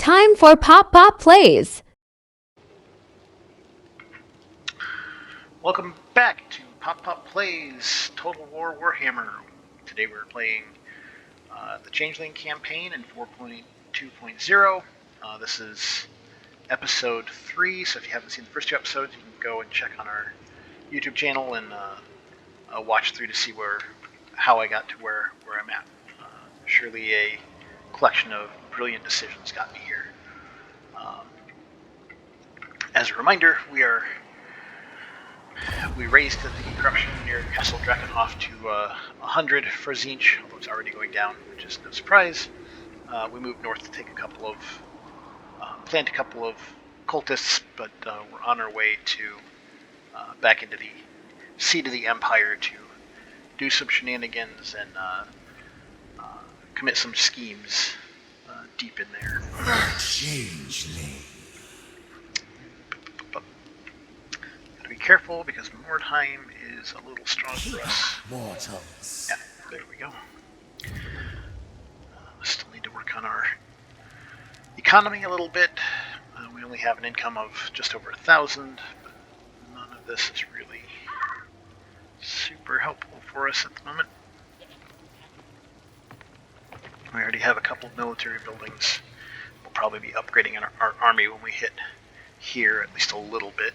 Time for Pop Pop Plays. Welcome back to Pop Pop Plays Total War Warhammer. Today we're playing the Changeling campaign in 4.2.0. This is episode 3, so if you haven't seen the first 2 episodes, you can go and check on our YouTube channel and watch through to see how I got to where I'm at. Surely a collection of brilliant decisions got me here. As a reminder, we raised the corruption near Castle Drakenhof to 100 for Zinch, although it's already going down, which is no surprise. We moved north to take plant a couple of cultists, but we're on our way to back into the seat of the Empire to do some shenanigans and commit some schemes deep in there. Changeling. Gotta be careful because Mordheim is a little strong for us. Mortals. Yeah, there we go. Still need to work on our economy a little bit. We only have an income of just over 1,000, but none of this is really super helpful for us at the moment. We already have a couple of military buildings. We'll probably be upgrading our army when we hit here at least a little bit.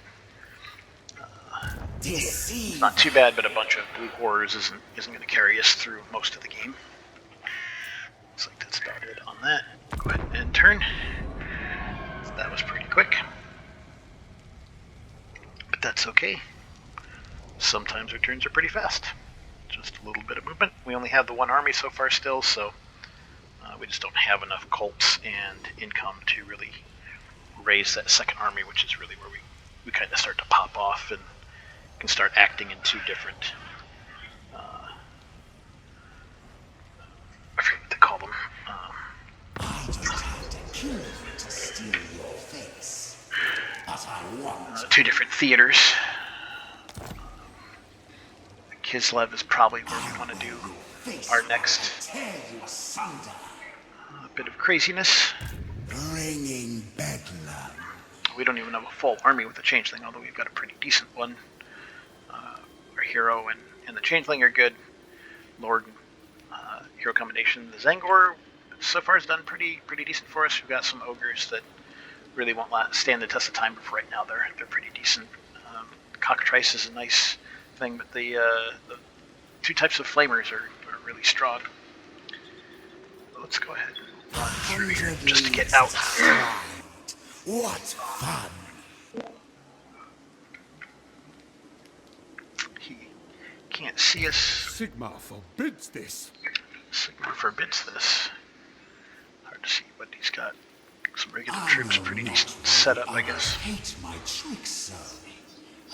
It's not too bad, but a bunch of blue horrors isn't going to carry us through most of the game. Looks like that's about it on that. Go ahead and turn. That was pretty quick. But that's okay. Sometimes our turns are pretty fast. Just a little bit of movement. We only have the one army so far still, so we just don't have enough cults and income to really raise that second army, which is really where we kind of start to pop off and can start acting in 2 different, I forget what they call them. I don't have to kill you to steal your face, but I want 2 different theaters. Kislev is probably where we want to do our next bit of craziness. bringing bedlam. We don't even have a full army with the Changeling, although we've got a pretty decent one. Our hero and the Changeling are good. Lord hero combination, the Zangor, so far has done pretty decent for us. We've got some ogres that really won't stand the test of time, but for right now they're pretty decent. Cockatrice is a nice thing, but the 2 types of flamers are really strong. Let's go ahead and run through here just to get out. What fun! He can't see us. Sigmar forbids this. Sigmar forbids this. Hard to see what he's got. Some regular troops, pretty decent setup, I guess. Hate my tricks, so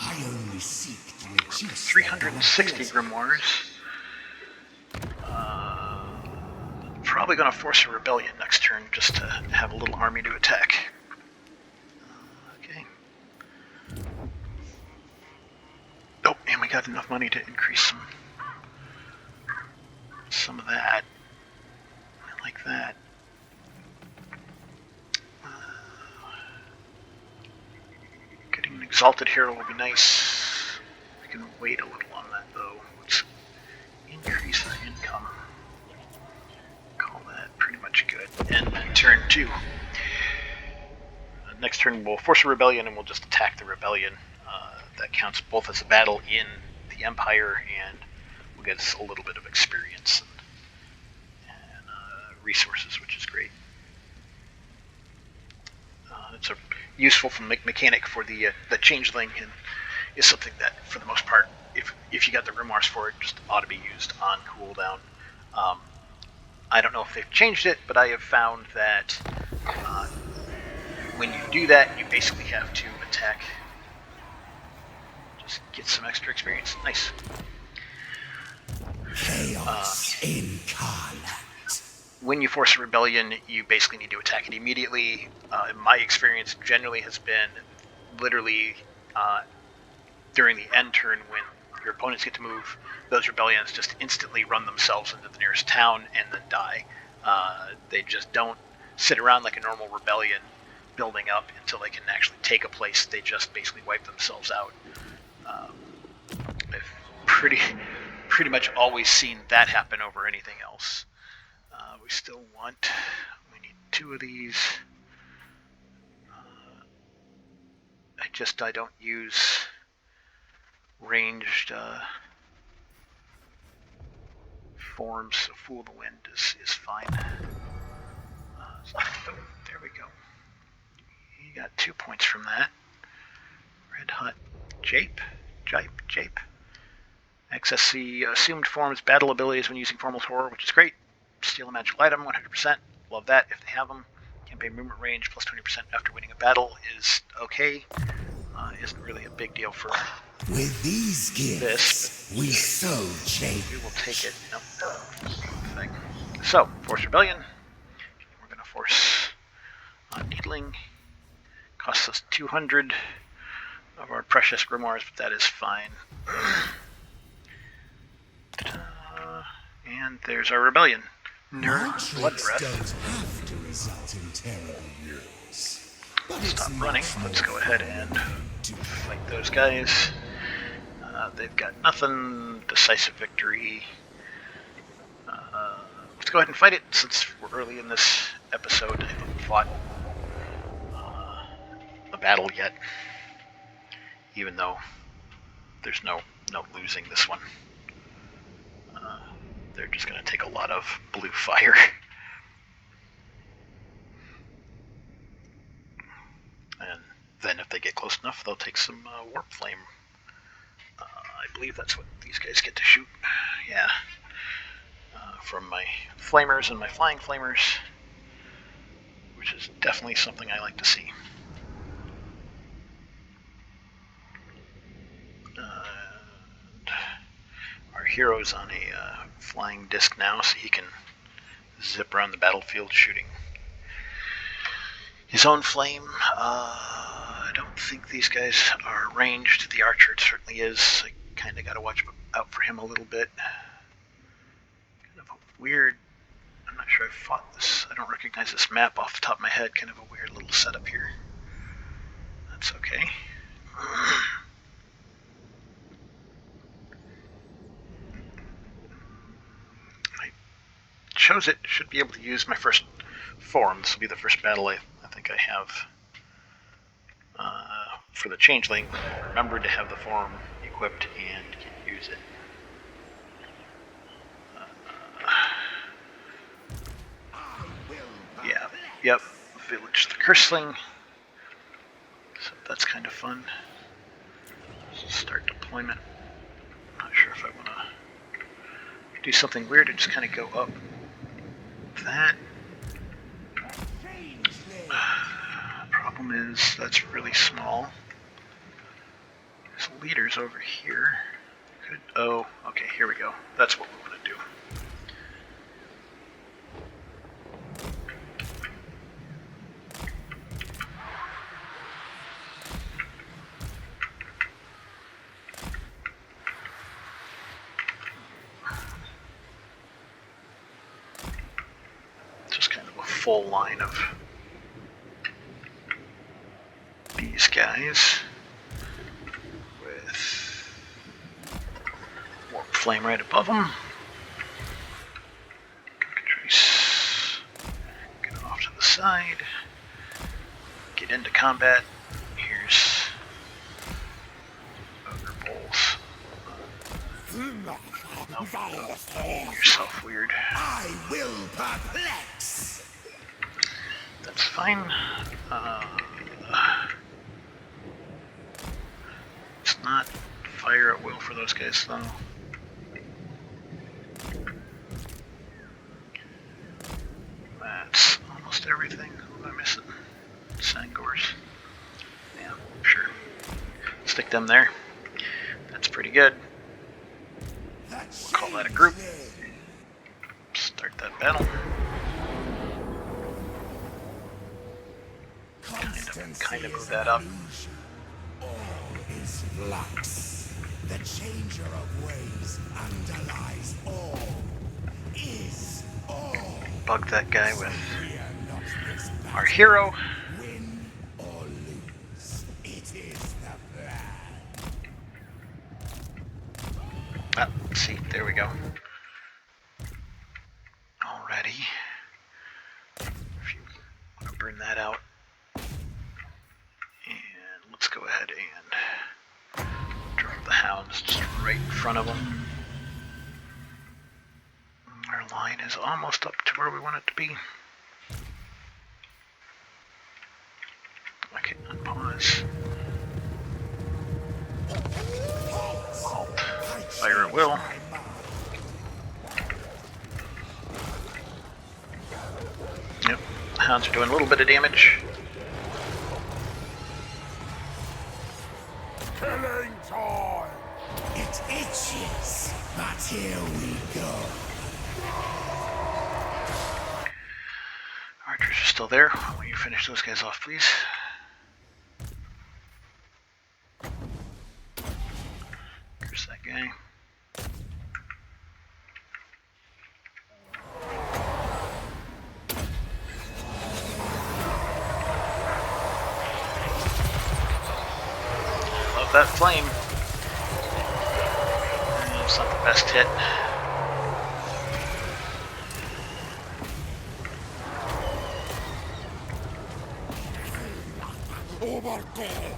I only seek to reduce 360 grimoires. Probably going to force a rebellion next turn just to have a little army to attack. Okay. Oh, and we got enough money to increase some of that. I like that. Getting an exalted hero will be nice. We can wait a little on that though. Let's increase his income. Call that pretty much good. And then turn 2. Next turn we'll force a rebellion and we'll just attack the rebellion. That counts both as a battle in the Empire and will get us a little bit of experience and resources, which is great. It's a useful mechanic for the Changeling, and is something that, for the most part, if you got the grimoires for it, just ought to be used on cooldown. I don't know if they've changed it, but I have found that when you do that, you basically have to attack. Just get some extra experience. Nice. chaos incarnate. When you force a rebellion, you basically need to attack it immediately. In my experience, generally has been literally during the end turn when your opponents get to move, those rebellions just instantly run themselves into the nearest town and then die. They just don't sit around like a normal rebellion, building up until they can actually take a place. They just basically wipe themselves out. I've pretty much always seen that happen over anything else. We need 2 of these. I don't use ranged forms, so Fool the Wind is fine. There we go. You got 2 points from that. Red Hot Jape. Access the assumed form's battle abilities when using Formless Horror, which is great. Steal a magical item, 100%. Love that if they have them. Campaign movement range plus 20% after winning a battle is okay. Isn't really a big deal for With these gifts, we sow change. We will take it. Nope. Thing. So, Force Rebellion. We're going to force Needling. Costs us 200 of our precious grimoires, but that is fine. And there's our Rebellion. Nerd Blood Breath. Don't have to result in terrible years. But Stop running. Let's go ahead and fight those guys. They've got nothing. Decisive victory. Let's go ahead and fight it since we're early in this episode. I haven't fought a battle yet, even though there's no losing this one. They're just going to take a lot of blue fire. And then if they get close enough, they'll take some Warp Flame. I believe that's what these guys get to shoot. Yeah. From my Flamers and my Flying Flamers, which is definitely something I like to see. Our hero's on a flying disc now, so he can zip around the battlefield shooting his own flame. I don't think these guys are ranged. The archer certainly is. I kind of got to watch out for him a little bit. Kind of a weird. I'm not sure I've fought this. I don't recognize this map off the top of my head. Kind of a weird little setup here. That's okay. Chose it. Should be able to use my first form. This will be the first battle I think I have for the Changeling. Remember to have the form equipped and can use it. Yep. Village the Curseling. So that's kind of fun. Start deployment. Not sure if I want to do something weird or just kind of go up. That. Problem is, that's really small. There's leaders over here. Oh, okay, here we go. That's what we want to do. Just kind of a full line of these guys with Warp Flame right above them. Trace, get off to the side, get into combat. Here's Ogre Bowls. Yourself weird. I will perplex. That's fine. It's not fire at will for those guys, though. That's almost everything. What am I missing? Sangors. Yeah, sure. Stick them there. That's pretty good. We'll call that a group. Start that battle. Kind of move that up. All is flux. The changer of ways underlies all. Is all. Bug that guy with Fear not the our hero. Win or lose, it is the plan. Let's see, there we go. Alrighty. If you want to burn that out. And let's go ahead and drop the hounds just right in front of them. Our line is almost up to where we want it to be. Okay, unpause. Halt. Fire at will. Yep, the hounds are doing a little bit of damage. Killing time! It itches, but here we go. Archers are still there. Will you finish those guys off, please? There's that guy. Love that flame. It's not the best hit. Oh my god!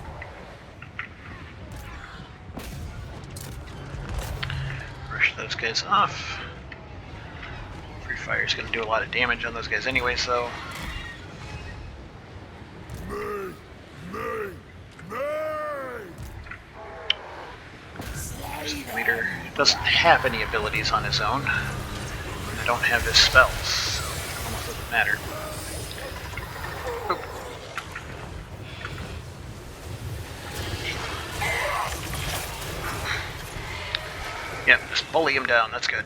Rush those guys off. Free fire is going to do a lot of damage on those guys anyways, though. Me! Leader doesn't have any abilities on his own. I don't have his spells, so it almost doesn't matter. Oop. Yep, just bully him down, that's good.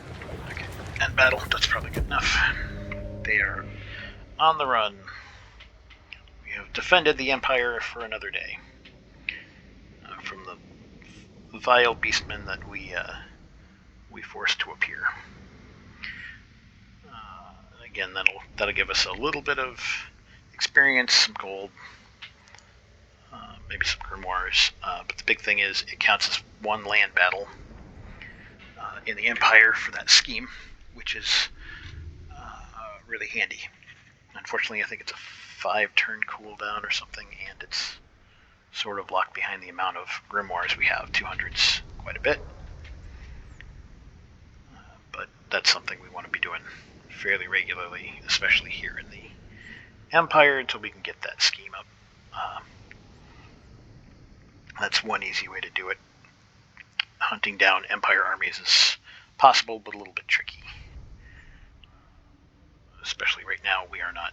Okay, end battle, that's probably good enough. They are on the run. We have defended the Empire for another day. From the vile beastmen that we forced to appear. Again, that'll give us a little bit of experience, some gold, maybe some grimoires. But the big thing is it counts as one land battle in the Empire for that scheme, which is really handy. Unfortunately, I think it's a 5-turn cooldown or something, and it's sort of locked behind the amount of grimoires we have. 200's quite a bit. But that's something we want to be doing fairly regularly, especially here in the Empire, until we can get that scheme up. That's one easy way to do it. Hunting down Empire armies is possible, but a little bit tricky. Especially right now, we are not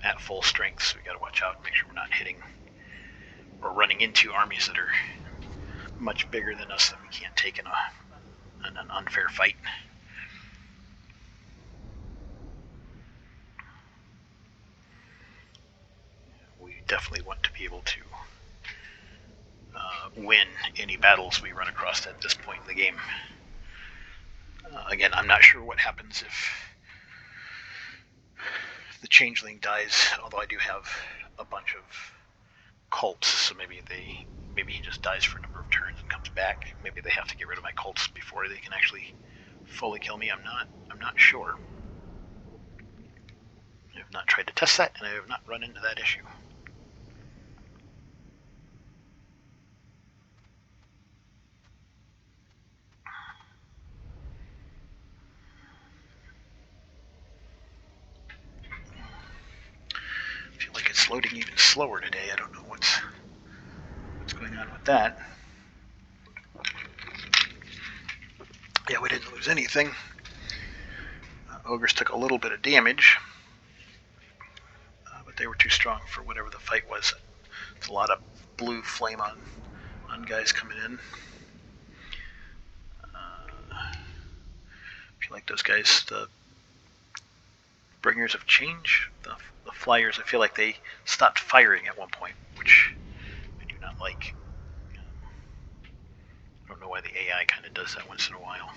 at full strength, so we got to watch out and make sure we're not hitting or running into armies that are much bigger than us that we can't take in an unfair fight. We definitely want to be able to win any battles we run across at this point in the game. Again, I'm not sure what happens if the Changeling dies, although I do have a bunch of cults, so maybe he just dies for a number of turns and comes back. Maybe they have to get rid of my cults before they can actually fully kill me. I'm not sure. I have not tried to test that, and I have not run into that issue. I feel like it's loading even slower today. I don't know what's going on with that. Yeah, we didn't lose anything. Ogres took a little bit of damage, but they were too strong for whatever the fight was. It's a lot of blue flame on guys coming in. I feel like those guys, the Bringers of Change, the Flyers, I feel like they stopped firing at one point, which I do not like. I don't know why the AI kind of does that once in a while.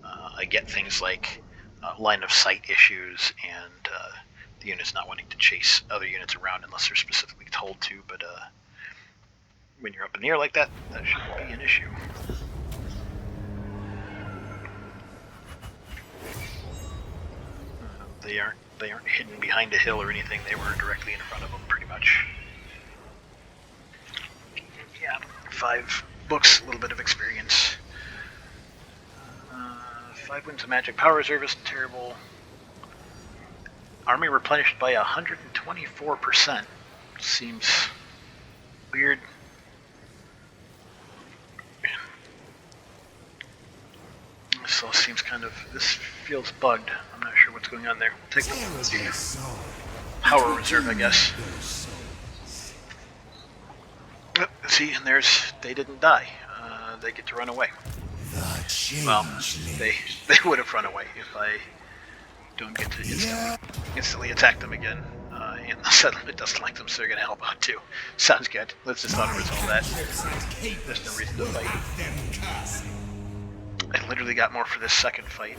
I get things like line of sight issues and the unit's not wanting to chase other units around unless they're specifically told to, but when you're up in the air like that, that shouldn't be an issue. They aren't hidden behind a hill or anything. They were directly in front of them, pretty much. Yeah, 5 books, a little bit of experience. 5 wins of magic. Power reserve isn't terrible. Army replenished by 124%. Seems weird. This all seems kind of... This feels bugged. I'm not sure what's going on there. We'll take the power reserve, I guess. See, and they didn't die. They get to run away. Well, they would have run away if I don't get to instantly attack them again. And the settlement doesn't like them, so they're going to help out too. Sounds good. Let's just auto-resolve that. There's no reason to fight. I literally got more for this second fight.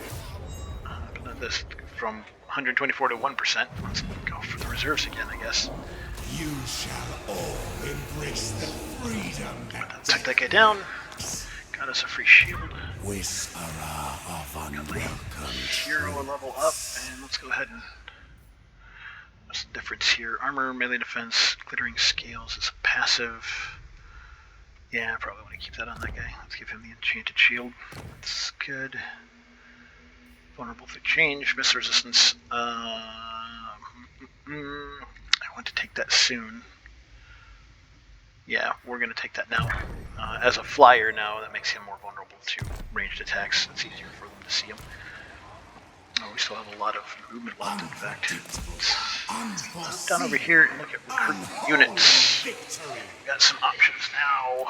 But not this. From 124 to 1%. Let's go for the reserves again, I guess. You shall all embrace the freedom that Took that guy down. Got us a free shield. whisperer of unwelcome Hero a level up, and let's go ahead and... What's the difference here? Armor, melee defense, glittering scales is a passive. Yeah, I probably want to keep that on that guy. Let's give him the enchanted shield. That's good. Vulnerable to change, miss resistance. I want to take that soon. Yeah, we're going to take that now. As a flyer now, that makes him more vulnerable to ranged attacks. It's easier for them to see him. Oh, we still have a lot of movement left, in fact. Let's down over here and look at recruit units. We've got some options now.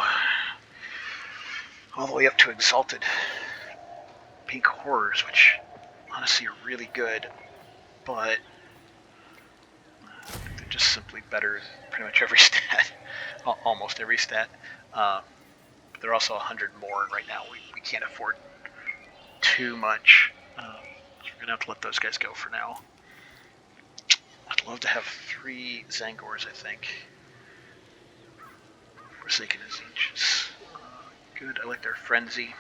All the way up to Exalted Pink Horrors, which honestly are really good, but they're just simply better in pretty much every stat. Almost every stat. But they're also 100 more right now. We can't afford too much. We're going to have to let those guys go for now. I'd love to have 3 Zangors, I think. Forsaken Azinches. Good, I like their Frenzy.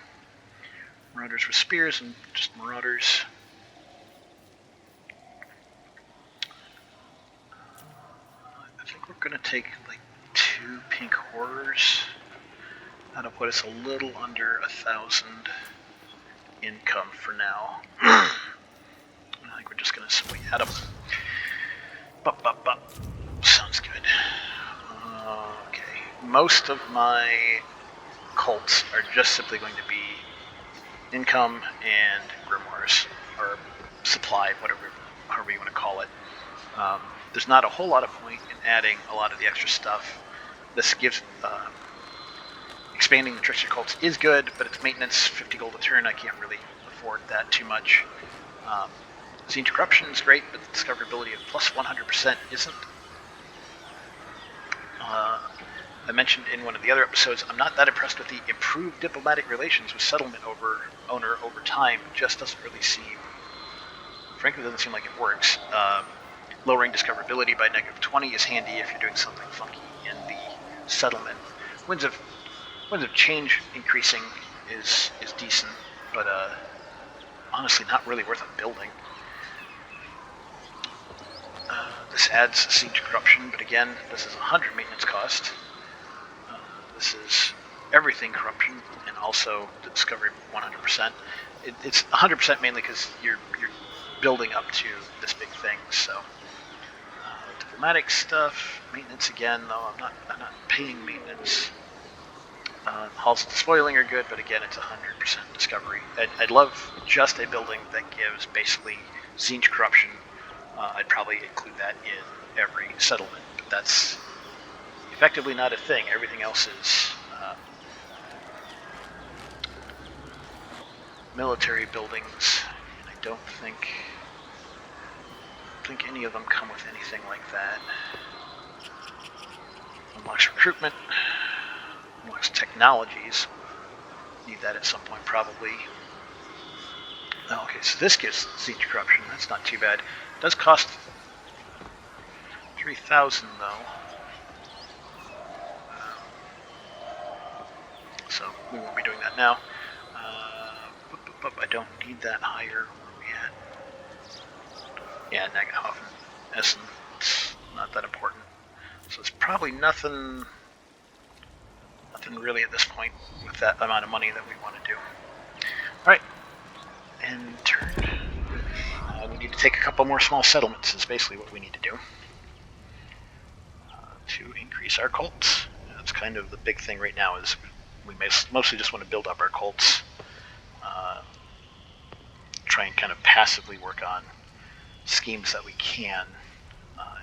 Marauders with Spears and just Marauders. I think we're going to take like 2 Pink Horrors. That'll put us a little under 1,000 income for now. I think we're just going to simply add them. Sounds good. Okay. Most of my cults are just simply going to be income and grimoires, or supply, however you want to call it. There's not a whole lot of point in adding a lot of the extra stuff. This gives... expanding the Trickster cults is good, but it's maintenance, 50 gold a turn. I can't really afford that too much. Zinj Corruption is great, but the discoverability of plus 100% isn't. I mentioned in one of the other episodes, I'm not that impressed with the improved diplomatic relations with settlement owner over time. It just doesn't really seem... Frankly, it doesn't seem like it works. Lowering discoverability by -20 is handy if you're doing something funky in the settlement. Winds of Change increasing is decent, but honestly not really worth a building. This adds Siege Corruption, but again, this is 100 maintenance cost. This is everything corruption, and also the discovery 100%. It's 100% mainly because you're building up to this big thing. So diplomatic stuff, maintenance again. Though I'm not paying maintenance. Halls of Spoiling are good, but again, it's 100% discovery. I'd love just a building that gives basically Zinj Corruption. I'd probably include that in every settlement, but that's effectively not a thing. Everything else is military buildings, and I don't think any of them come with anything like that. Unlocks recruitment. Unlocks technologies. Need that at some point, probably. Okay, so this gives Siege Corruption. That's not too bad. It does cost 3,000 though. So we won't be doing that now. I don't need that higher. Where are we at? Yeah, Nagahofen, Essen. It's not that important. So it's probably nothing really at this point with that amount of money that we want to do. Alright, and turn. We need to take a couple more small settlements is basically what we need to do. To increase our cults. That's kind of the big thing right now is we mostly just want to build up our cults. Try and kind of passively work on schemes that we can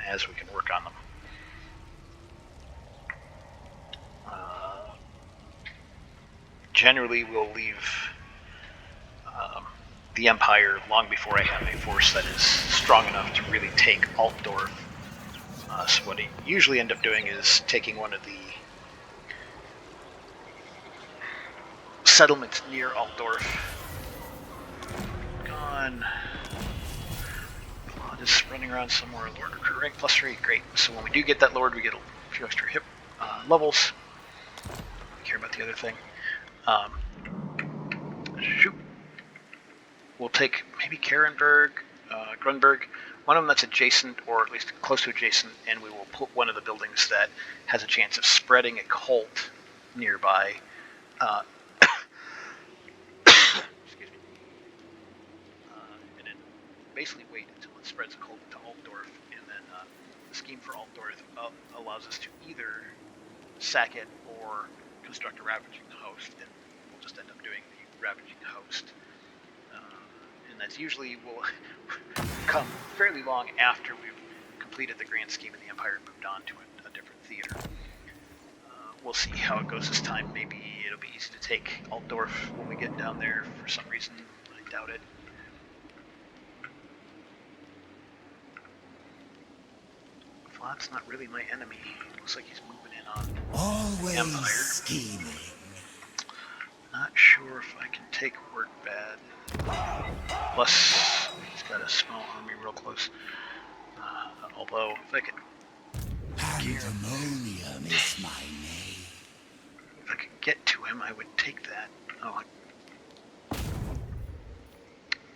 as we can work on them. Generally, we'll leave the Empire long before I have a force that is strong enough to really take Altdorf. So what I usually end up doing is taking one of the settlements near Altdorf. Gone. Just running around somewhere. Lord recruit rank +3, great. So when we do get that Lord, we get a few extra hip levels. Don't care about the other thing. Shoot. We'll take maybe Karenberg, Grunberg, one of them that's adjacent, or at least close to adjacent, and we will put one of the buildings that has a chance of spreading a cult nearby. Excuse me. And then basically wait until it spreads a cult to Altdorf, and then the scheme for Altdorf allows us to either sack it or construct a ravaging host, and we'll just end up doing the ravaging host. And that's usually will come fairly long after we've completed the grand scheme and the Empire moved on to a different theater. We'll see how it goes this time. Maybe it'll be easy to take Altdorf when we get down there for some reason. I doubt it. Vlad's not really my enemy. Looks like he's moving in on Always Empire. scheming. Not sure if I can take Wordbad. Plus, he's got a small army real close. Although, if I could... Pandemonium is my name. If I could get to him, I would take that. Oh,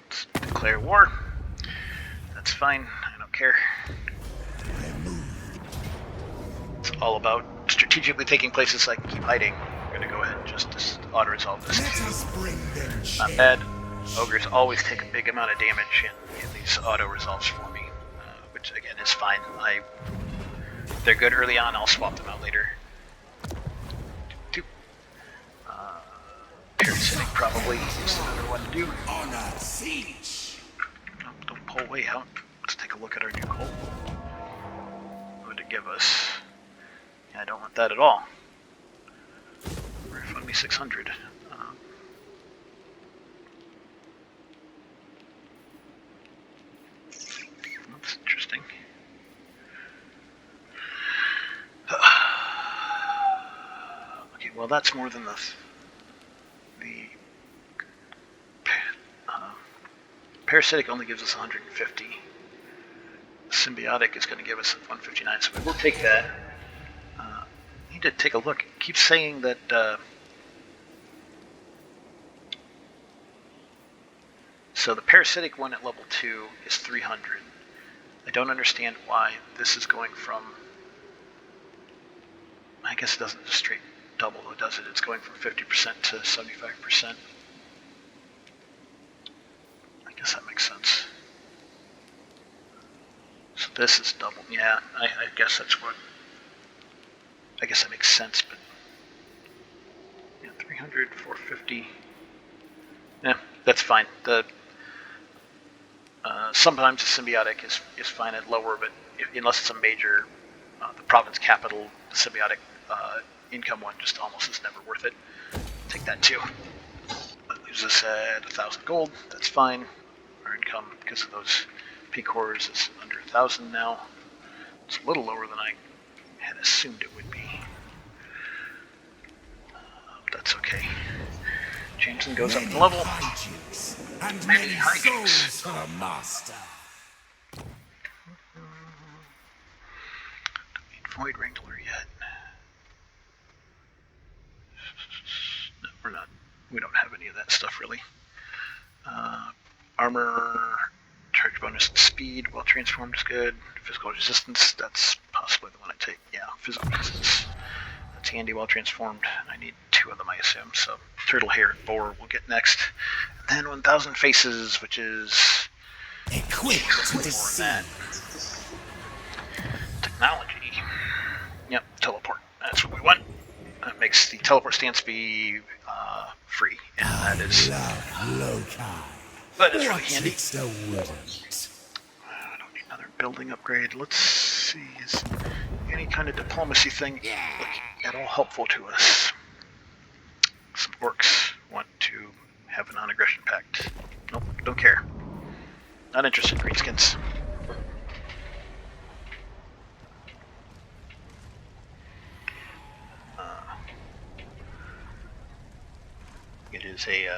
let's declare war. That's fine. I don't care. It's all about strategically taking places so I can keep hiding. I'm going to go ahead and just auto-resolve this. Let us bring them Not bad. Ogres always take a big amount of damage in these auto-resolves for me, which again is fine. They're good early on, I'll swap them out later. Parasitic probably is another one to do. honor siege. Oh, don't pull way out. Let's take a look at our new cult. What would it give us? Yeah, I don't want that at all. Refund me 600. That's interesting. Okay, well that's more than the parasitic only gives us 150. Symbiotic is going to give us 159, so we'll take that. I need to take a look. It keeps saying that so the parasitic one at level 2 is 300. I don't understand why this is going from, I guess it doesn't just straight double, does it? It's going from 50% to 75%. I guess that makes sense. So this is double. Yeah, I guess that's what, I guess that makes sense, but yeah, 300, 450. Yeah, that's fine. The sometimes the symbiotic is fine at lower, but unless it's a major, the province capital, the symbiotic income one just almost is never worth it. Take that too. That leaves us at 1,000 gold. That's fine. Our income, because of those P-cores, is under 1,000 now. It's a little lower than I had assumed it would be. That's okay. Changeling goes up in level. And Many many hijinks. souls for a master. Void Wrangler yet. No, we're not. We don't have any of that stuff really. Armor, charge bonus, speed while transformed is good. Physical resistance, that's possibly the one I take. Yeah, physical resistance. That's handy while transformed. I need 2 of them, I assume. So turtle hair and boar we'll get next. And then 1,000 faces, which is Equipped to more deceive. than technology. Yep, teleport. That's what we want. That makes the teleport stance be free, and that is Love Loci. really What handy. trickster wouldn't? I don't need another building upgrade. Let's see, is any kind of diplomacy thing at all helpful to us? Some orcs want to have a non-aggression pact. Nope, don't care. Not interested, greenskins. It is a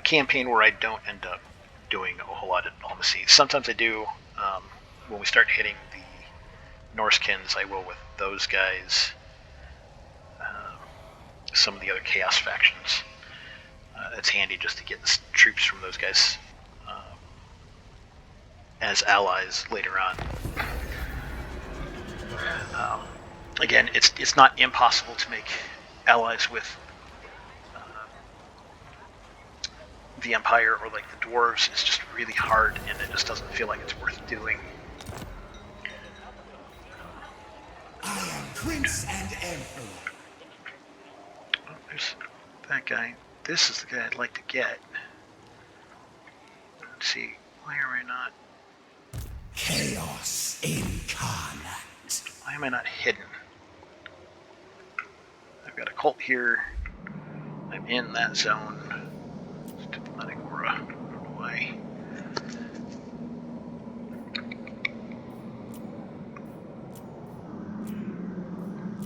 campaign where I don't end up doing a whole lot of diplomacy. Sometimes I do. When we start hitting the Norsekins, I will with those guys. Some of the other Chaos factions. It's handy just to get the troops from those guys as allies later on. Again, it's not impossible to make allies with the Empire or like the dwarves. It's just really hard, and it just doesn't feel like it's worth doing. I am Prince and Emperor. Oh, there's that guy. This is the guy I'd like to get. Let's see, why am I not? Chaos incarnate. Why am I not hidden? I've got a cult here. I'm in that zone. Diplomatic aura. I don't know why.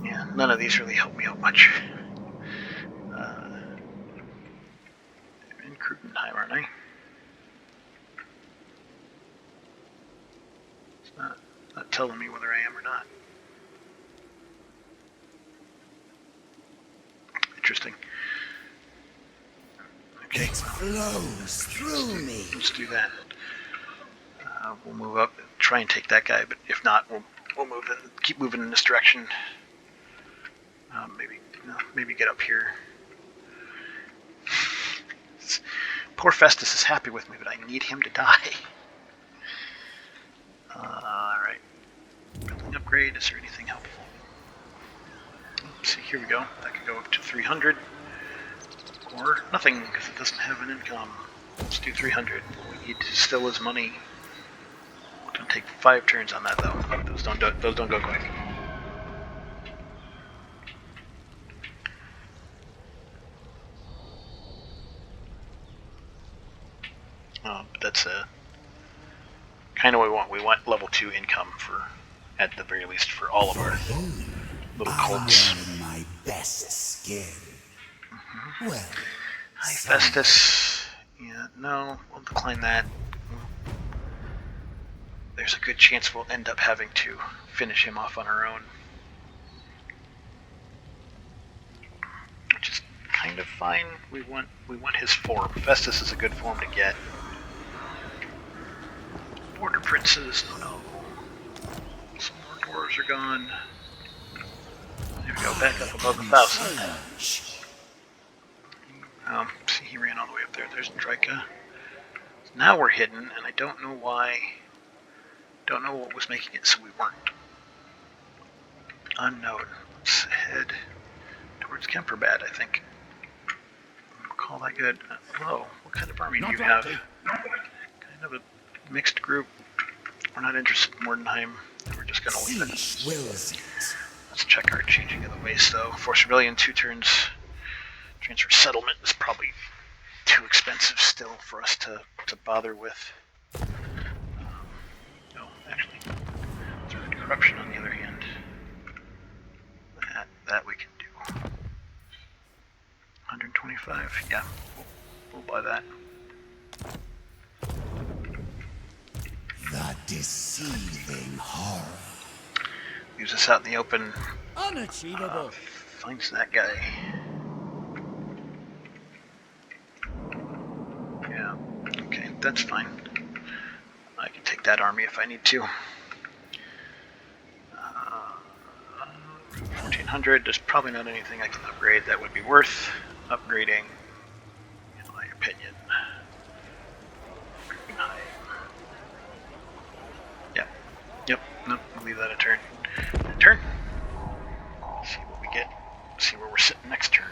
Yeah, none of these really help me out much. I'm in Krugenheim, aren't I? It's not telling me whether I am or not. Interesting. Okay, It flows through me. let's do that. We'll move up and try and take that guy, but if not, we'll move in, keep moving in this direction. Maybe get up here. Poor Festus is happy with me, but I need him to die. Alright. Building upgrade, is there anything helpful? Let's see, here we go. That could go up to 300. Or nothing, because it doesn't have an income. Let's do 300. We need still his money. It's going to take 5 turns on that, though. Those don't go quick. But that's kind of what we want. We want level 2 income for, at the very least, for all of our little cults. I'm wearing my best skin. Well, Hi, Festus. Yeah, no, we'll decline that. There's a good chance we'll end up having to finish him off on our own. Which is kind of fine. We want his form. Festus is a good form to get. Border princes, no. Some more dwarves are gone. There we go, back up above 1,000. See, he ran all the way up there. There's Drika. Now we're hidden, and I don't know why. Don't know what was making it so we weren't. Unknown. Let's head towards Kemperbad, I think. Call that good. Hello, what kind of army do you have? Kind of a mixed group. We're not interested in Mordenheim. We're just going to leave it. Siege wills it. Let's check our changing of the ways, though. Force Rebellion, 2 turns. Transfer Settlement is probably too expensive still for us to bother with. No, actually. Third Corruption, on the other hand. That we can do. 125, yeah. We'll buy that. The deceiving horror. Use this out in the open. Unachievable. Finds that guy. Yeah, okay, that's fine. I can take that army if I need to. 1400, there's probably not anything I can upgrade that would be worth upgrading, in my opinion. Yep, nope, we'll leave that a turn. Turn. See what we get. See where we're sitting next turn.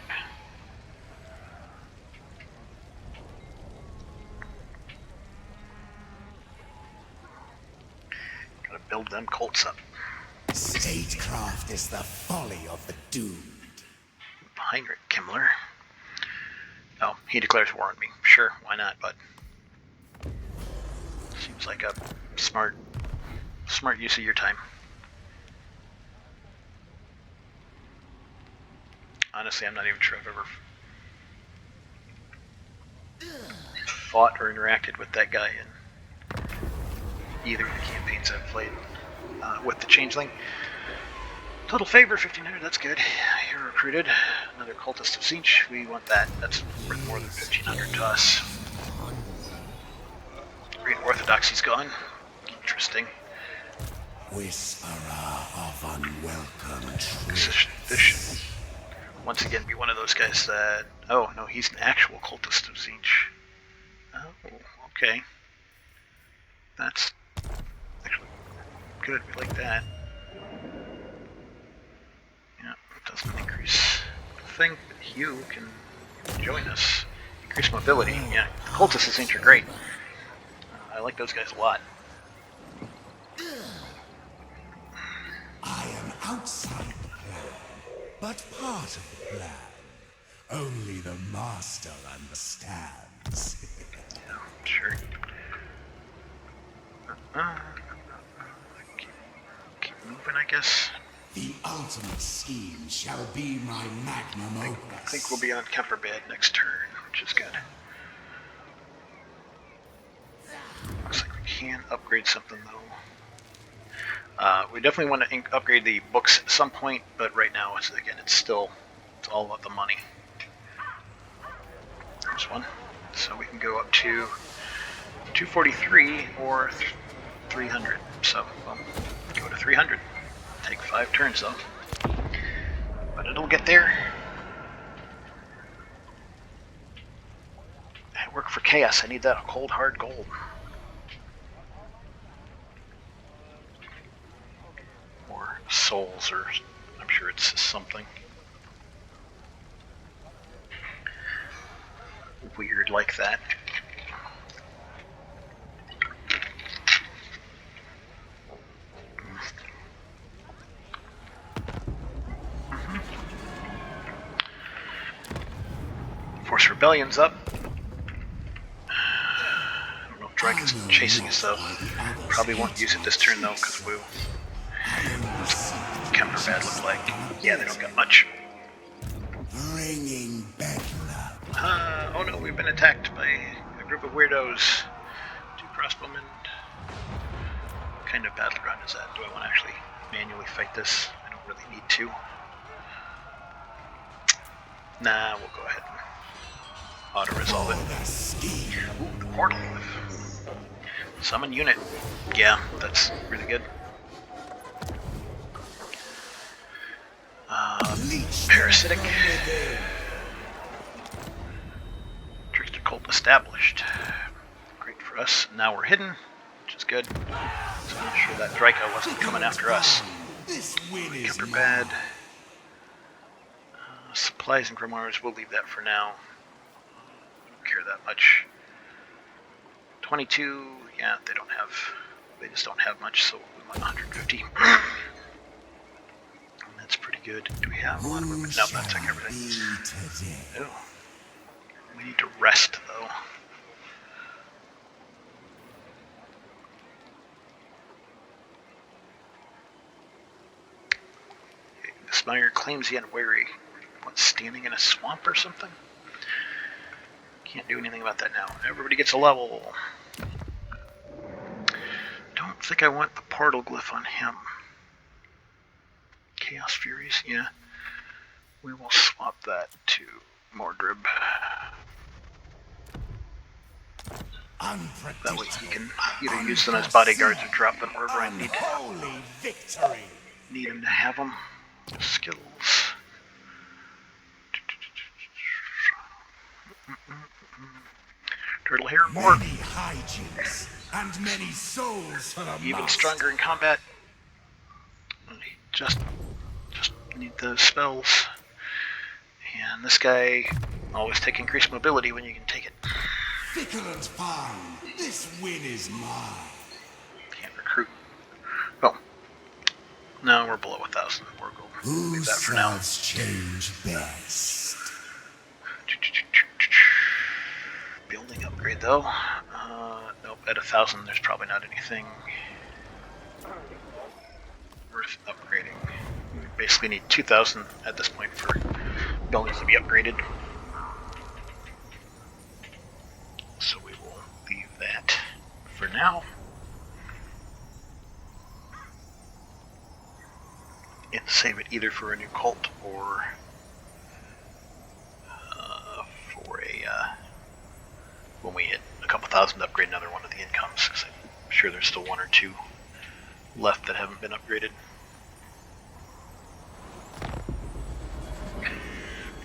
Gotta build them Colts up. Statecraft is the folly of the doomed. Heinrich Kimmler. Oh, he declares war on me. Sure, why not, bud? Seems like a smart use of your time. Honestly, I'm not even sure I've ever fought or interacted with that guy in either of the campaigns I've played with the Changeling. Total favor, 1500, that's good. You're recruited. Another Cultist of Siege, we want that. That's worth more than 1500 to us. Great Orthodoxy's gone. Interesting. Whisperer of unwelcome This truth. should once again be one of those guys that... Oh, no, he's an actual Cultist of Siege. Oh, okay. That's actually good, we like that. Yeah, it doesn't increase the thing, but Hugh can join us. Increase mobility, yeah. Cultists of Siege are great. I like those guys a lot. I am outside the plan, but part of the plan. Only the master understands. Yeah, sure. Keep moving, I guess. The ultimate scheme shall be my magnum opus. I think we'll be on Kemperbad next turn, which is good. Looks like we can upgrade something, though. We definitely want to upgrade the books at some point, but right now, it's all about the money. There's one. So we can go up to 243 or 300. So we'll go to 300. Take 5 turns, though. But it'll get there. I work for Chaos. I need that cold, hard gold. Or souls, or I'm sure it's something weird like that. Force Rebellion's up. I don't know if Drake is chasing us, though. Probably won't use it this turn, though, because we'll... What's Kemperbad look like? Yeah, they don't got much. Bringing bedlam. Oh no, we've been attacked by a group of weirdos. 2 crossbowmen. What kind of battle ground is that? Do I want to actually manually fight this? I don't really need to. Nah, we'll go ahead and auto-resolve it. Ooh, the portal. Summon unit. Yeah, that's really good. Parasitic. Trickster cult established. Great for us. Now we're hidden, which is good. So I'm not sure that Draco wasn't coming after us. Kemperbad. Supplies and grimoires, we'll leave that for now. I don't care that much. 22, yeah, they just don't have much, so we want 150. That's pretty good. Do we have a lot of movement? No, that took everything. Oh. We need to rest, though. The Spire claims the unwary. What's standing in a swamp or something? Can't do anything about that now. Everybody gets a level. Don't think I want the portal glyph on him. Chaos Furies, yeah. We will swap that to Mordrib. That way he can either use them as bodyguards or drop them wherever I need him to have them. Skills. Turtle hair, more. Many hijinks and many souls for the Even master. stronger in combat. Just need those spells. And this guy always take increased mobility when you can take it. Fickle and fine, this win is mine. Can't recruit. Oh. No, we're below 1,000. We're gold. Who Leave that for now. serves change best? Building upgrade though. Nope, at 1,000 there's probably not anything worth upgrading. We basically need 2,000 at this point for buildings to be upgraded. So we will leave that for now. And save it either for a new cult or for a when we hit a couple thousand to upgrade another one of the incomes, because I'm sure there's still one or two left that haven't been upgraded.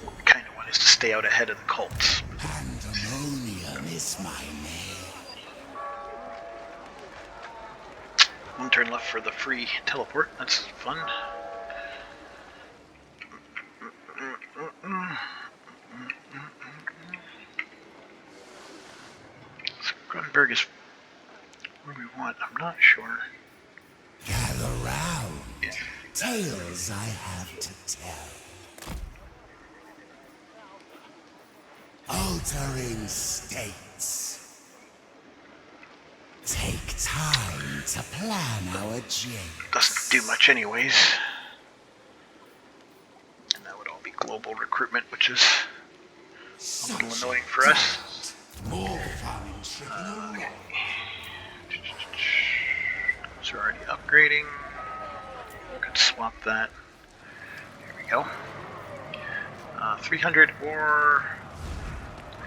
What we kind of want is to stay out ahead of the cults. Pandemonium is my name. One turn left for the free teleport. That's fun. So Grunberg is where we want. I'm not sure. Gather round. Yeah. Tales I have to tell. Altering states. Take time to plan our jinx. Doesn't do much anyways. And that would all be global recruitment, which is a little annoying for us. More fun in tricking along. So we're already upgrading. Could swap that. There we go. 300 or...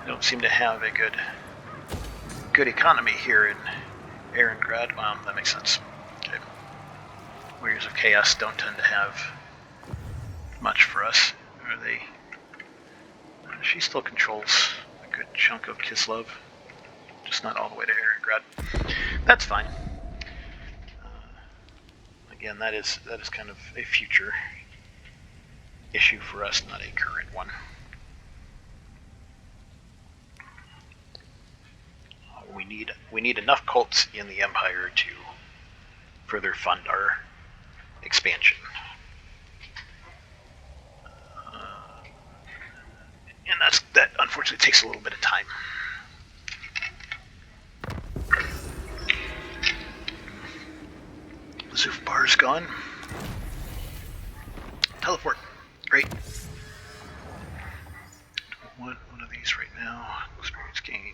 I don't seem to have a good economy here in Erengrad. Well, that makes sense. Okay. Warriors of Chaos don't tend to have much for us. Are they? She still controls a good chunk of Kislev, just not all the way to Erengrad. That's fine. Again, that is kind of a future issue for us, not a current one. We need enough cults in the Empire to further fund our expansion. And that unfortunately takes a little bit of time. Zoof bar's gone. Teleport. Great. One of these right now. Experience gain.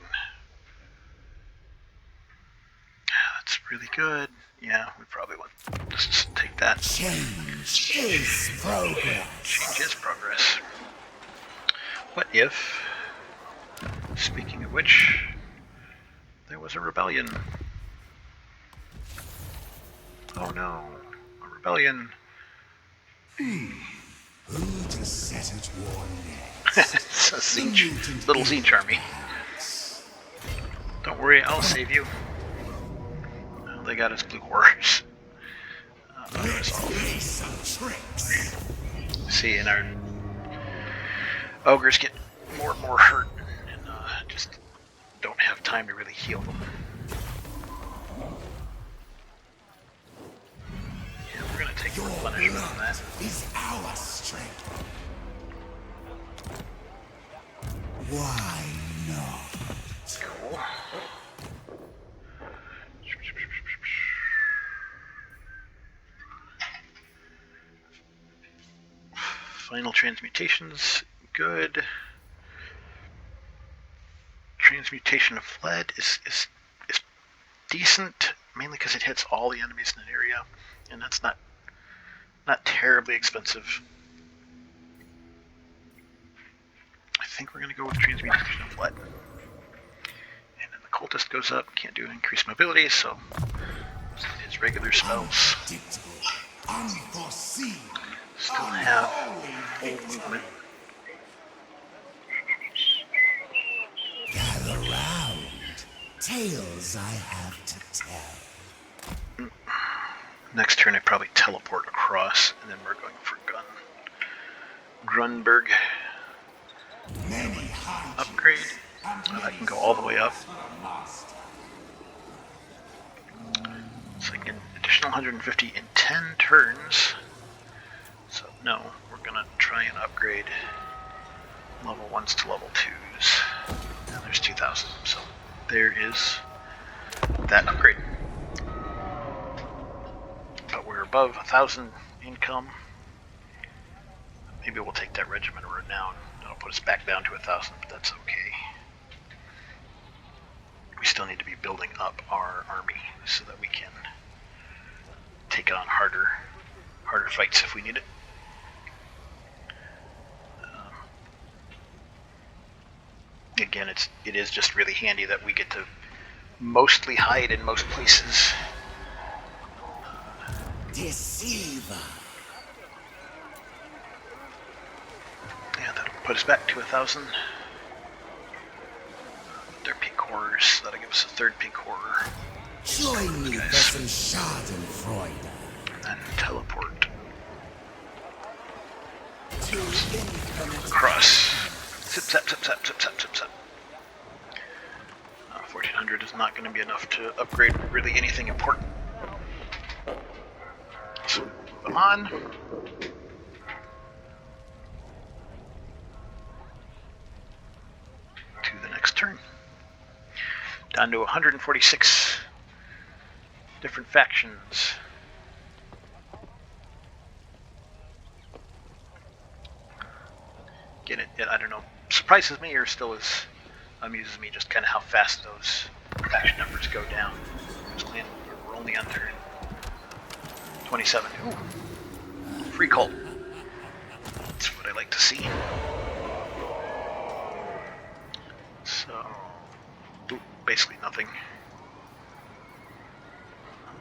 That's really good. Yeah, we probably want to just take that. Change is progress. Change is progress. What if, speaking of which, there was a rebellion? Oh no, a rebellion. Who to set at war next? It's a siege, little siege army. Don't worry, I'll save you. Oh, they got us blue horrors. Let's play some tricks. See, and our ogres get more and more hurt, and just don't have time to really heal them. Yeah, we're gonna take a replenishment on that. Is our strength. Why not? Cool. Final transmutations, good. Transmutation of Fled is decent, mainly because it hits all the enemies in an area, and that's not not terribly expensive. I think we're going to go with transmutation of blood. And then the cultist goes up, can't do increased mobility, so his regular spells. Unpredictable, unforeseen, Still have full victory. movement. Gather round, tales I have to tell. Next turn I probably teleport across, and then we're going for Grunberg Many high upgrade. I can go all the way up. It's like an additional 150 in 10 turns. So no, we're gonna try and upgrade level 1s to level 2s. And there's 2,000, so there is that upgrade. But we're above 1,000 income. Maybe we'll take that regiment of renown. That'll put us back down to 1,000, but that's okay. We still need to be building up our army so that we can take on harder fights if we need it. Again, it is just really handy that we get to mostly hide in most places. Deceiver. Yeah, that'll put us back to 1,000. Their peak horrors, that'll give us a third peak horror. Join me for some Schadenfreude. And teleport To infinite across. Zip, zap, zip, zap, zip, zap, zip, zap. 1,400 is not going to be enough to upgrade really anything important. So move on. To the next turn. Down to 146 different factions. Again, it I don't know, surprises me or still amuses me just kind of how fast those faction numbers go down. We're only under 27. Ooh, free cult. That's what I like to see. So, basically nothing.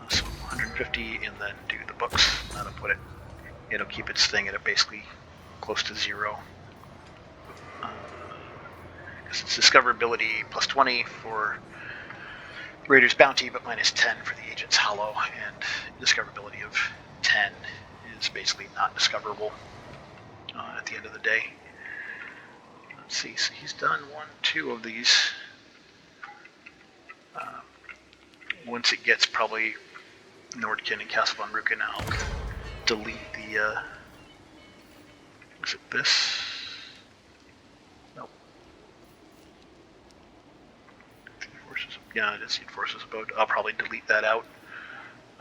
So 150 and then do the books. That'll put it. It'll keep its thing at basically close to 0. Because it's discoverability plus 20 for Raider's Bounty, but minus 10 for the Agent's Hollow, and discoverability of 10 is basically not discoverable at the end of the day. Let's see, so he's done 1, 2 of these. Once it gets probably Nordkin and Castle von Ruken, I'll delete the, is it this? Nope. Forces, yeah, it is Seed Forces Abode. I'll probably delete that out,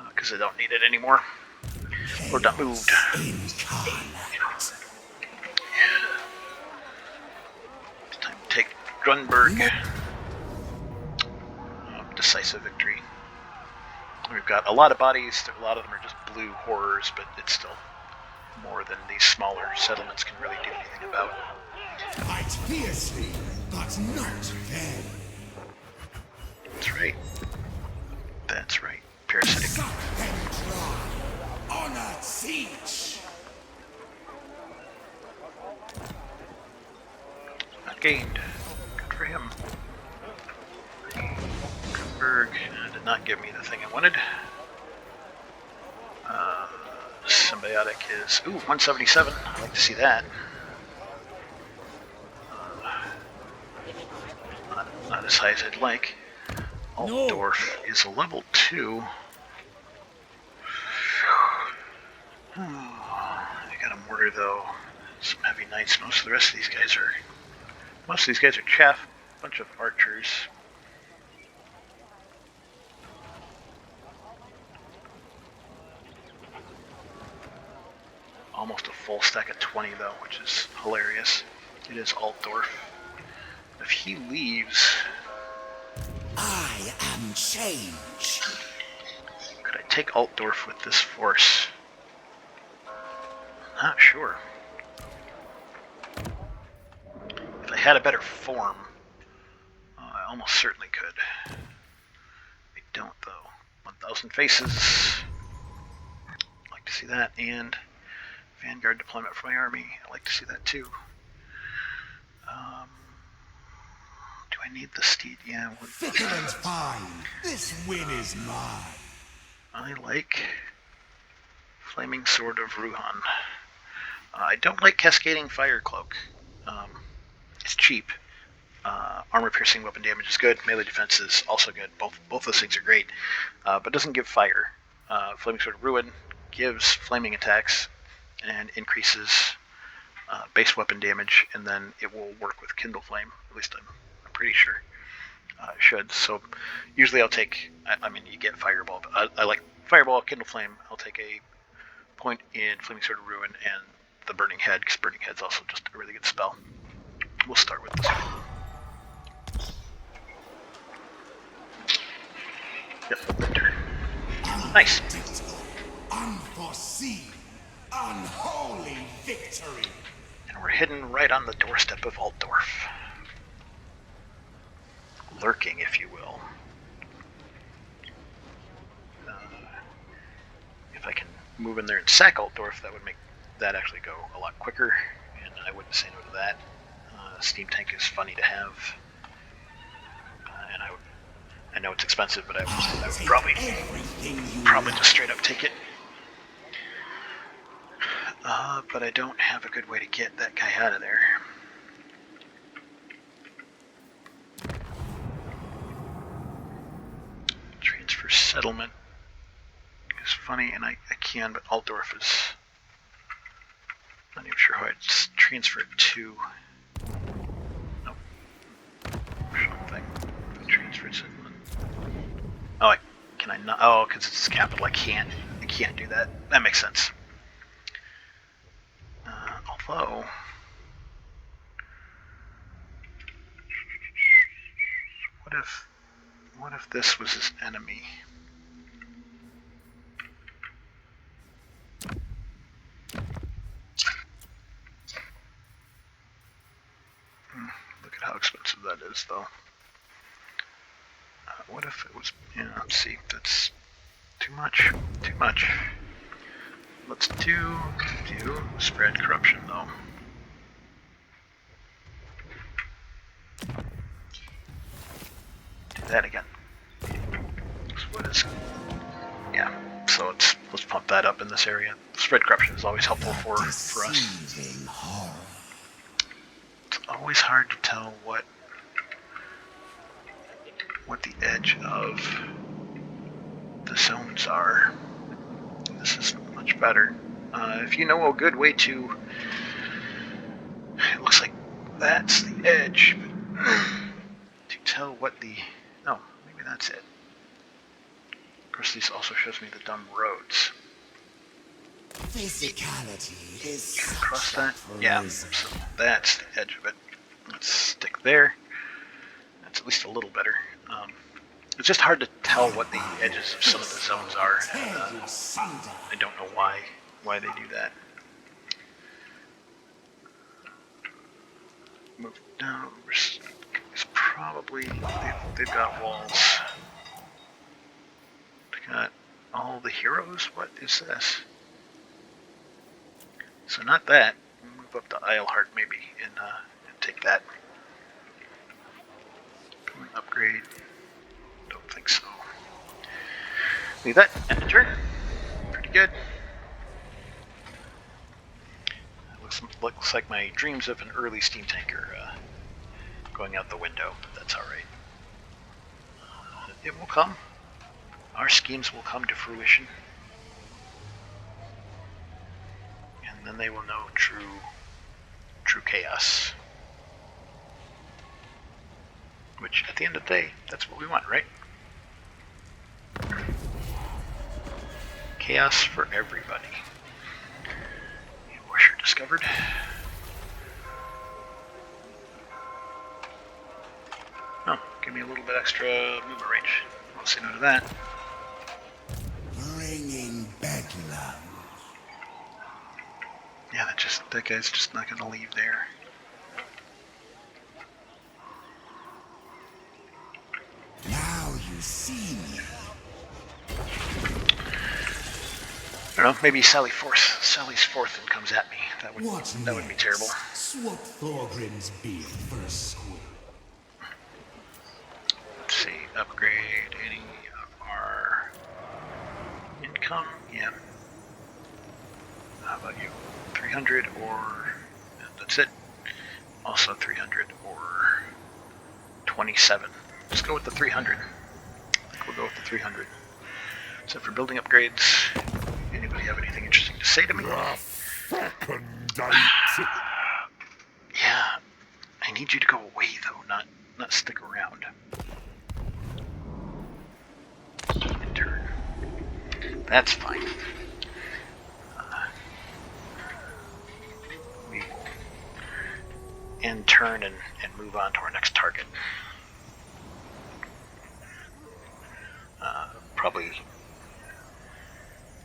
because I don't need it anymore. Or not moved. It's time to take Grunberg. Decisive victory. We've got a lot of bodies. A lot of them are just blue horrors, but it's still more than these smaller settlements can really do anything about. Fight fiercely, but not fair. That's right. That's right. Parasitic. Suck them dry. Honored siege. Not gained. Good for him. Grunberg did not give me the thing I wanted. Symbiotic is, 177. I like to see that. Not as high as I'd like. Altdorf is a level 2. I got a mortar though. Some heavy knights. Most of the rest of these guys are chaff. Bunch of archers. Almost a full stack of 20 though, which is hilarious. It is Altdorf. If he leaves, I am change. could I take Altdorf with this force? Not sure. If I had a better form, I almost certainly could. I don't, though. 1,000 faces. I'd like to see that, and Vanguard deployment for my army. I'd like to see that too. Do I need the steed? Yeah. Victor's fine. This win is mine. I like Flaming Sword of Ruhan. I don't like Cascading Fire Cloak. It's cheap. Armor piercing weapon damage is good. Melee defense is also good. Both those things are great, but doesn't give fire. Flaming Sword of Ruin gives flaming attacks and increases base weapon damage, and then it will work with Kindle Flame. At least I'm pretty sure it should. So usually I'll take. I mean, you get Fireball, but I like Fireball, Kindle Flame. I'll take a point in Flaming Sword of Ruin and the Burning Head, because Burning Head's also just a really good spell. We'll start with this one. Yep, Victor. Nice. Unforeseen, unholy victory. And we're hidden right on the doorstep of Altdorf. Lurking, if you will. If I can move in there and sack Altdorf, that would make that actually go a lot quicker, and I wouldn't say no to that. Steam Tank is funny to have, and I know it's expensive, but I would probably just straight up take it. But I don't have a good way to get that guy out of there. Transfer settlement is funny, and I can, but Altdorf is not even sure how I'd transfer it to. Nope. Something. Transfer settlement. Oh, can I not? Oh, because it's capital. I can't do that. That makes sense. Although, what if this was his enemy? Look at how expensive that is, though. What if it was? Yeah, let's see. That's too much. Too much. Let's do spread corruption, though. Do that again. So what is? Yeah. So let's pump that up in this area. Spread corruption is always helpful for us. It's always hard to tell what the edge of the zones are. This is much better. If you know a good way to, it looks like that's the edge, to tell what the, no, maybe that's it. Of course, this also shows me the dumb roads. Physicality is Can I cross that? Yeah, so that's the edge of it. Let's stick there. That's at least a little better. It's just hard to tell what the edges of some of the zones are. And, I don't know why they do that. Move down. It's probably they've got walls. They got all the heroes. What is this? So not that. Move up to Isleheart maybe and take that. Upgrade. Don't think so. Leave that. End of turn. Pretty good. Looks like my dreams of an early steam tank are going out the window, but that's alright. It will come. Our schemes will come to fruition. And then they will know true chaos. Which, at the end of the day, that's what we want, right? Chaos for everybody. Washer discovered. Oh, give me a little bit extra movement range. I'll say no to that. bringing bedlam. Yeah, that guy's just not gonna leave there. Now you see me. I don't know, maybe Sally's fourth and comes at me. That would be terrible. Swap Thorgrim's beard for a squid. Let's see, upgrade any of our income. Yeah. How about you? 300 or that's it. Also 300 or 27. Let's go with the 300. I think we'll go with the 300. So for building upgrades, anybody have anything interesting to say to me? Fucking date. Yeah, I need you to go away though, not stick around. Turn. That's fine. We will end turn and move on to our next target. Probably,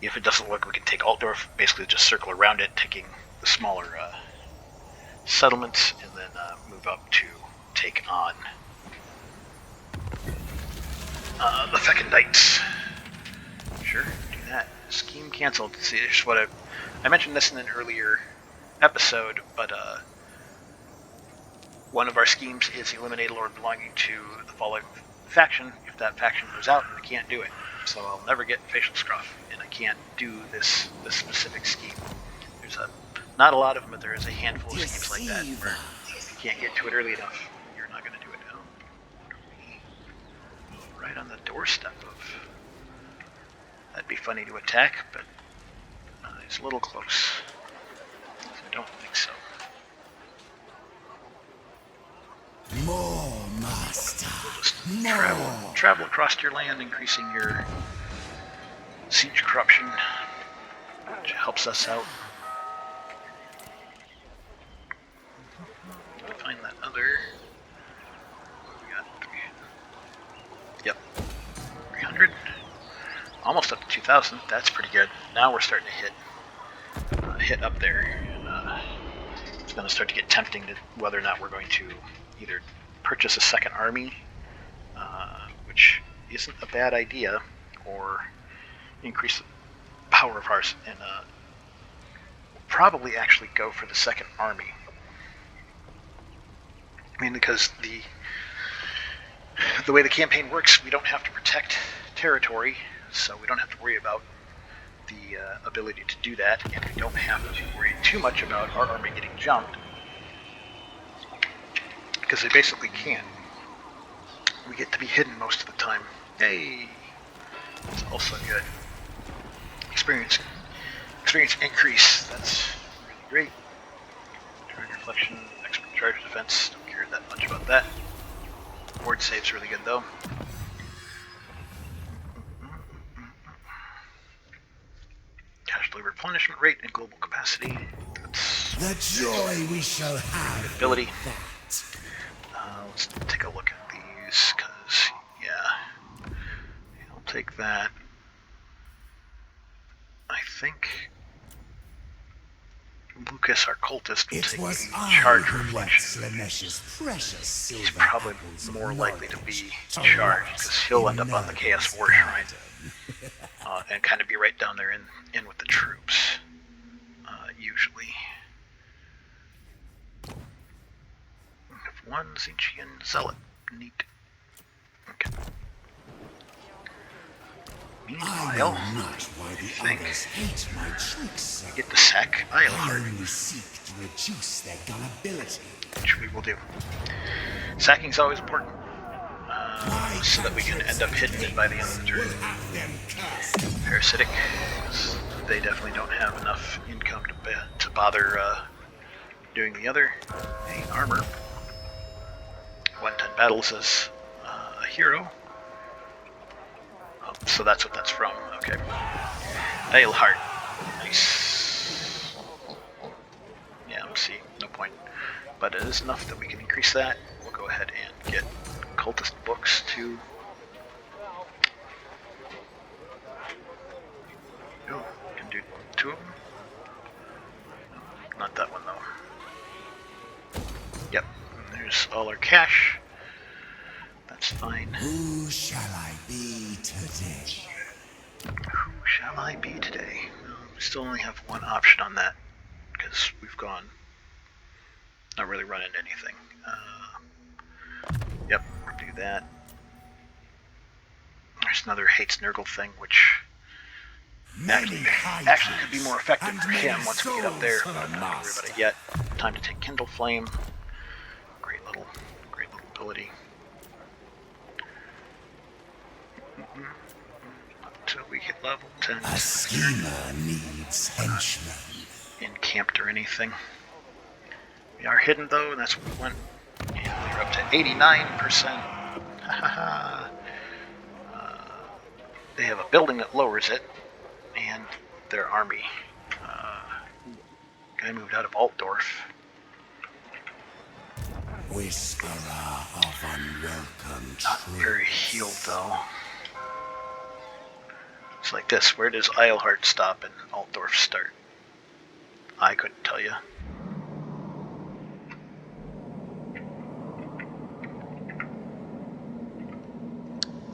if it doesn't look, we can take Altdorf, basically just circle around it, taking the smaller settlements, and then move up to take on the Fecondites. Sure, do that. Scheme canceled. See, just what I mentioned this in an earlier episode, but one of our schemes is eliminate a lord belonging to the fallen faction. If that faction goes out, I can't do it. So I'll never get facial scruff, and I can't do this specific scheme. There's not a lot of them, but there is a handful of schemes like that where if you can't get to it early enough, you're not going to do it now. Right on the doorstep of. That'd be funny to attack, but it's a little close. So I don't think so. More, master. Travel across your land, increasing your siege corruption, which helps us out. Find that other. We got 300. Yep, 300. Almost up to 2,000. That's pretty good. Now we're starting to hit up there. It's going to start to get tempting to whether or not we're going to either purchase a second army, which isn't a bad idea, or increase the power of ours, and we'll probably actually go for the second army. I mean, because the way the campaign works, we don't have to protect territory, so we don't have to worry about the ability to do that, and we don't have to worry too much about our army getting jumped, because they basically can't. We get to be hidden most of the time. Hey! It's also good. Experience increase, that's really great. Charge reflection, expert charge defense, don't care that much about that. Ward save's really good though. Casualty replenishment rate and global capacity. That's The joy we shall have. ability. Let's take a look at these, because, yeah. I'll take that. I think Lucas, our cultist, will It take was the I charge who let reflection. Slanesh's precious silver He's probably apples of more likely to knowledge be to charged, rot because he'll in end up on the Nurgle's Chaos War Shrine. garden. And kind of be right down there in with the troops, usually. We have one Zinchian Zealot. Neat. Okay. I Meanwhile, know not why the think others hate my tricks so. we get to sack I Eilhart, only seek to reduce their gullibility. which we will do. Sacking's always important, so that we can end up hitting it by the end of the turn. We'll have them cursed. Parasitic, 'cause they definitely don't have enough income to bother doing the other. Hey, armor. 110 battles as a hero. Oh, so that's what that's from. Okay. Eilhart. Nice. Yeah, let's see. No point. But it is enough that we can increase that. We'll go ahead and get cultist books to. Oh, can do 2 of them. Not that one, though. Yep, and there's all our cash. That's fine. Who shall I be today? Who shall I be today? Well, we still only have one option on that, because we've gone... not really run into anything. Yep, do that. There's another Hates Nurgle thing, which actually could be more effective for him once we get up there. But I'm not going to worry about it yet. Time to take Kindle Flame. Great little ability. Until we hit level 10. A schemer needs henchmen. Encamped or anything. We are hidden though, and that's what we want. And we're up to 89%. They have a building that lowers it, and their army. Guy moved out of Altdorf. Whisperer of unwelcome Not truth. very healed though. It's like this. Where does Eilhart stop and Altdorf start? I couldn't tell you.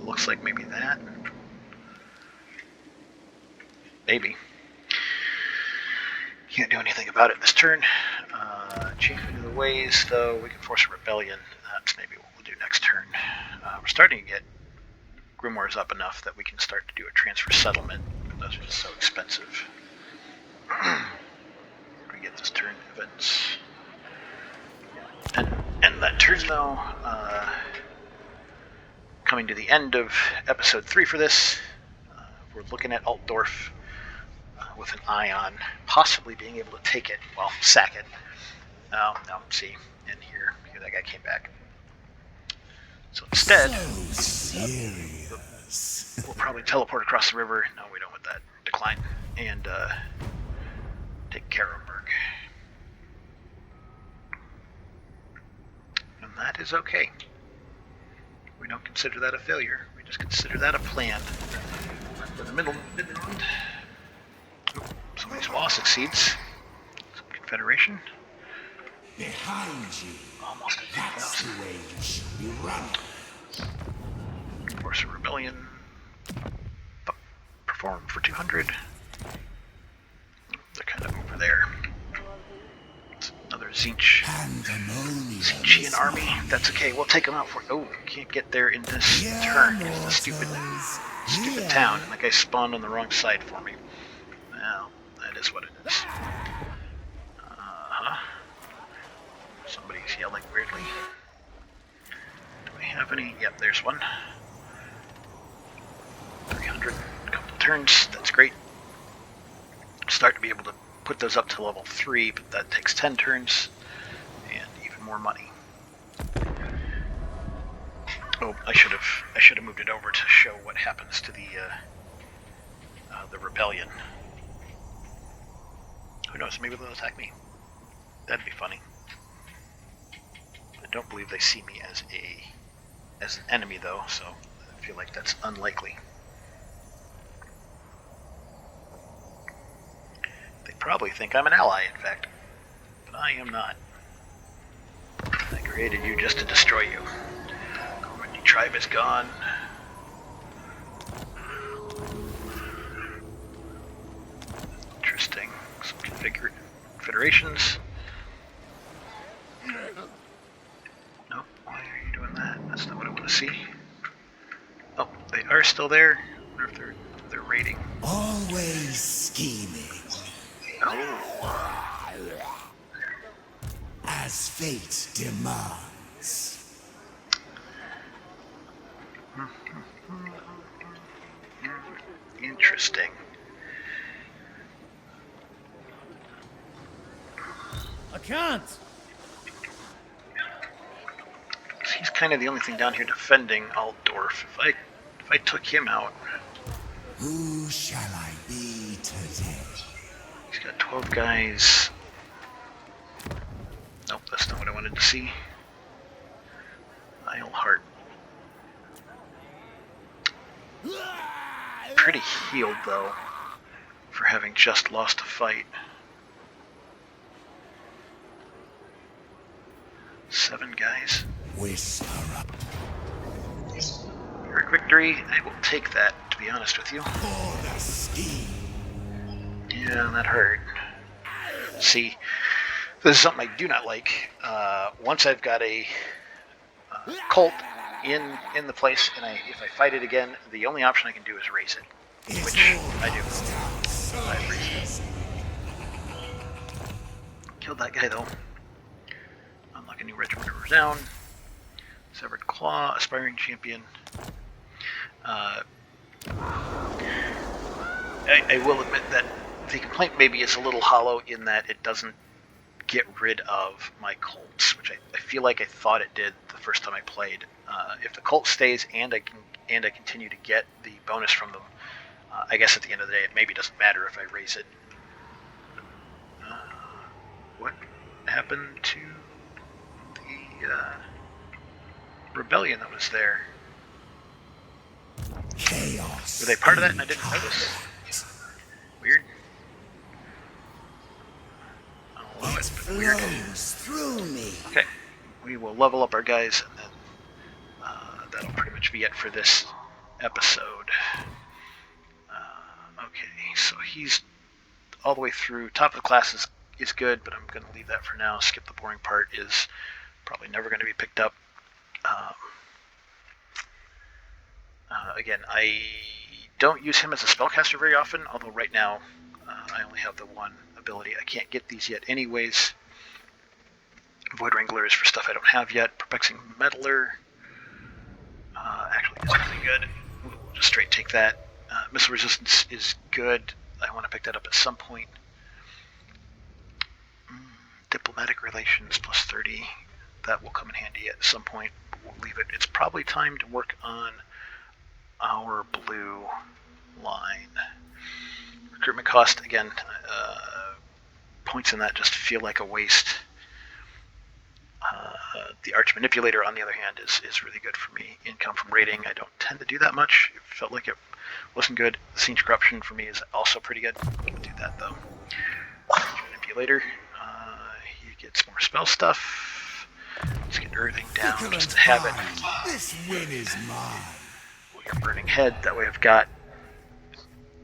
Looks like maybe that. Maybe. Can't do anything about it this turn. Change into the ways, though. We can force a rebellion. That's maybe what we'll do next turn. We're starting to get grimoires up enough that we can start to do a transfer settlement. Those are just so expensive. We get this turn events. And that turn, though, coming to the end of episode 3 for this, we're looking at Altdorf with an eye on possibly being able to take it, well, sack it. No, see, in here, that guy came back. So instead, So serious. we'll probably teleport across the river. No, we don't want that. Decline. And take Karrenberg. And that is okay. We don't consider that a failure. We just consider that a plan. For the middle Midland. Somebody's wall succeeds. Some Confederation. Behind you. Almost at That's 2,000. the way you should be run. Force a rebellion. Perform for 200. They're kind of over there. It's another Zinchian army. That's okay. We'll take them out for. Oh, can't get there in this turn. It's the stupid town. And that guy spawned on the wrong side for me. Well, that is what it is. Somebody's yelling weirdly. Do we have any? Yep, there's one. 300, a couple turns. That's great. Start to be able to put those up to level 3, but that takes 10 turns and even more money. Oh, I should have moved it over to show what happens to the rebellion. Who knows? Maybe they'll attack me. That'd be funny. I don't believe they see me as an enemy though, so I feel like that's unlikely. They probably think I'm an ally, in fact, but I am not. I created you just to destroy you. Normandy tribe is gone. Interesting. Some confederations. Nope, why are you doing that? That's not what I want to see. Oh, they are still there. I wonder if they're raiding. Always scheming. Oh. As fate demands. Interesting. I can't. He's kind of the only thing down here defending Altdorf. If I took him out, Who shall I be today? he's got 12 guys. Nope, that's not what I wanted to see. Eilhart. Pretty healed though, for having just lost a fight. 7 guys. Whisper up Pyrrhic victory, I will take that, to be honest with you. for the scheme. Yeah, that hurt. See, this is something I do not like. Once I've got a cult in the place, and if I fight it again, the only option I can do is raise it, which I do. I raise it. Killed that guy though. Unlock a new regiment of renown. Severed Claw, aspiring champion. I will admit that the complaint maybe is a little hollow in that it doesn't get rid of my cults, which I feel like I thought it did the first time I played. If the cult stays and I continue to get the bonus from them, I guess at the end of the day it maybe doesn't matter if I raise it. What happened to the rebellion that was there? Chaos. Were they part of that and I didn't notice? Weird. I'll allow it, but weird. Flows through me. Okay, we will level up our guys, and then that'll pretty much be it for this episode. Okay, so he's all the way through. Top of the class is good, but I'm going to leave that for now. Skip the boring part is probably never going to be picked up. Again, I don't use him as a spellcaster very often, although right now I only have the one ability. I can't get these yet anyways. Void Wrangler is for stuff I don't have yet. Perplexing Meddler actually is really good. We'll just straight take that. Missile Resistance is good. I want to pick that up at some point. Diplomatic Relations plus 30. That will come in handy at some point. But we'll leave it. It's probably time to work on our blue line. Recruitment cost, again, points in that just feel like a waste. The Arch Manipulator, on the other hand, is really good for me. Income from raiding, I don't tend to do that much. It felt like it wasn't good. Siege Corruption for me is also pretty good. I'll do that though. Arch Manipulator, he gets more spell stuff. Let's get everything down just to have it. This win is mine. We'll get Burning Head, that way I've got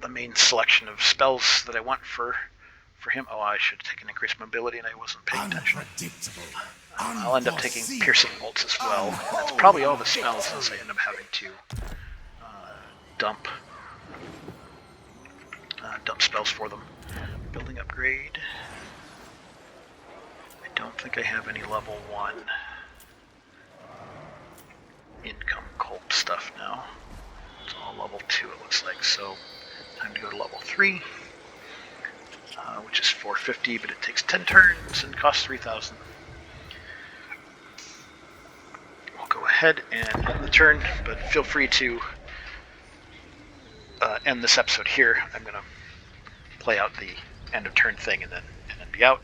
the main selection of spells that I want for him. Oh, I should have taken increased mobility and I wasn't paying attention. Unpredictable. I'll end up taking piercing bolts as well. And that's probably all the spells as I end up having to dump spells for them. Building upgrade. I don't think I have any level 1 income cult stuff now. It's all level 2 it looks like, so time to go to level 3. Which is 450, but it takes 10 turns and costs 3,000. We'll go ahead and end the turn, but feel free to end this episode here. I'm going to play out the end of turn thing and then be out.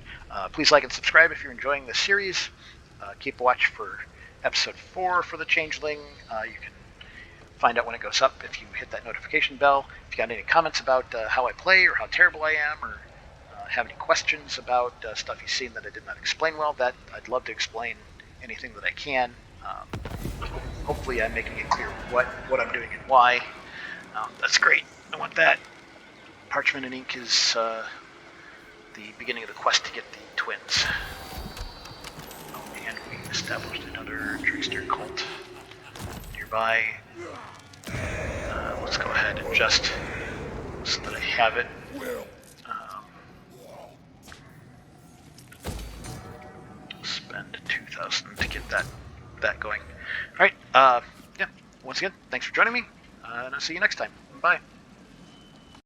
Please like and subscribe if you're enjoying this series. Keep watch for episode 4 for the Changeling. You can find out when it goes up if you hit that notification bell. If you got any comments about how I play or how terrible I am, or have any questions about stuff you've seen that I did not explain well, that I'd love to explain anything that I can. Hopefully I'm making it clear what I'm doing and why. That's great. I want that. Parchment and ink is the beginning of the quest to get the twins. Oh, and we established another trickster cult nearby. Let's go ahead and just, so that I have it. Spend 2,000 to get that going. All right. Yeah. Once again, thanks for joining me, and I'll see you next time. Bye.